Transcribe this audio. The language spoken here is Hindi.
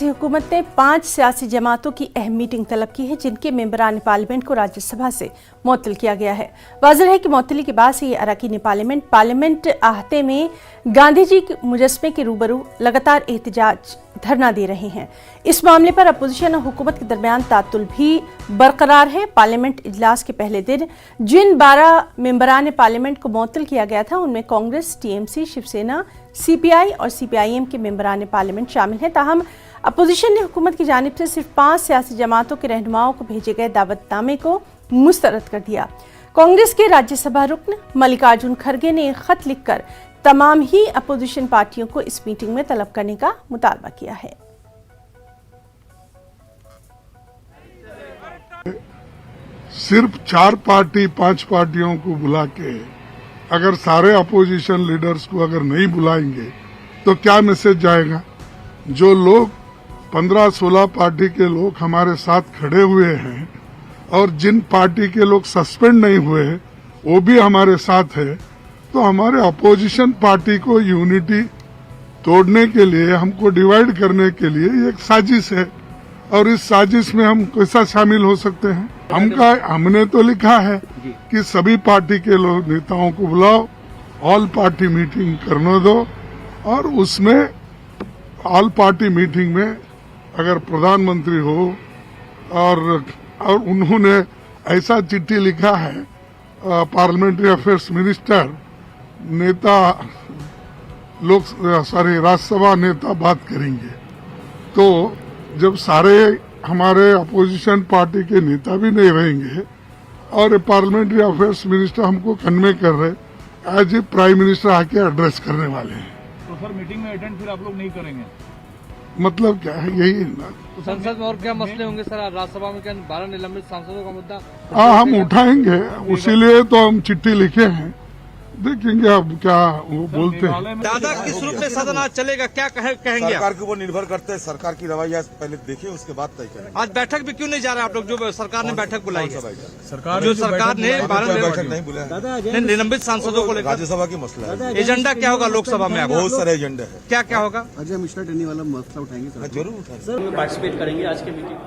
हुकूमत ने 5 सियासी जमातों की अहम मीटिंग तलब की है, जिनके मेंबरान पार्लियामेंट को राज्यसभा से मुअत्तल किया गया है। वाज़ेह है कि मुअत्तली के बाद से ये अरकान पार्लियामेंट आहते में गांधी जी के मुजस्मे के रूबरू लगातार एहतजाज धरना दे रहे हैं। इस मामले पर अपोजिशन और हुकूमत के दरमियान तातुल भी बरकरार है। पार्लियामेंट इजलास के पहले दिन जिन 12 मेंबरान पार्लियामेंट को मुअत्तल किया गया था, उनमें कांग्रेस, टीएमसी, शिवसेना, सीपीआई और सीपीआईएम के मेंबरान पार्लियामेंट शामिल हैं। ताहम अपोजिशन ने हुकूमत की जानिब से सिर्फ 5 सियासी जमातों के रहनुमाओं को भेजे गए दावतनामे को मुस्तरद कर दिया। कांग्रेस के राज्यसभा रुकन मल्लिकार्जुन खड़गे ने एक खत लिखकर तमाम ही अपोजिशन पार्टियों को इस मीटिंग में तलब करने का मुतालबा किया है। सिर्फ 4 पार्टी 5 पार्टियों को बुला के अगर सारे अपोजिशन लीडर्स को अगर नहीं बुलाएंगे तो क्या मैसेज जाएगा? जो लोग 15-16 पार्टी के लोग हमारे साथ खड़े हुए हैं और जिन पार्टी के लोग सस्पेंड नहीं हुए वो भी हमारे साथ है, तो हमारे अपोजिशन पार्टी को यूनिटी तोड़ने के लिए, हमको डिवाइड करने के लिए एक साजिश है। और इस साजिश में हम कैसा शामिल हो सकते हैं? हमने तो लिखा है कि सभी पार्टी के लोग नेताओं को बुलाओ, ऑल पार्टी मीटिंग करने दो, और उसमें ऑल पार्टी मीटिंग में अगर प्रधानमंत्री हो और उन्होंने ऐसा चिट्ठी लिखा है, पार्लियामेंट्री अफेयर्स मिनिस्टर नेता राज्यसभा नेता बात करेंगे, तो जब सारे हमारे अपोजिशन पार्टी के नेता भी नहीं रहेंगे और पार्लियामेंट्री अफेयर्स मिनिस्टर हमको कन्वे कर रहे एज ए प्राइम मिनिस्टर आके एड्रेस करने वाले हैं, तो सर मीटिंग में अटेंड फिर आप लोग नहीं करेंगे? मतलब क्या है? यही तो संसद में और क्या मसले होंगे सर? राज्यसभा में क्या 12 निलंबित सांसदों का मुद्दा हम उठाएंगे, उसीलिए तो हम चिट्ठी लिखे हैं, देखेंगे अब क्या वो बोलते हैं। दादा किस रूप में सदन आज चलेगा, क्या कहेंगे? सरकार के ऊपर निर्भर करते हैं, सरकार की रवैया पहले देखिए, उसके बाद तय करेंगे। आज बैठक भी क्यों नहीं जा रहे आप लोग? जो सरकार ने बैठक बुलाई है, सरकार जो सरकार ने 12 बैठक नहीं बुलाया, निलंबित सांसदों को लेकर राज्यसभा की मसला है। एजेंडा क्या होगा लोकसभा में? बहुत सारे एजेंडे हैं। क्या क्या होगा? अजय मिश्रा टर्नी वाला मसला उठाएंगे? जरूर उठाएंगे। पार्टिसिपेट करेंगे आज के मीटिंग।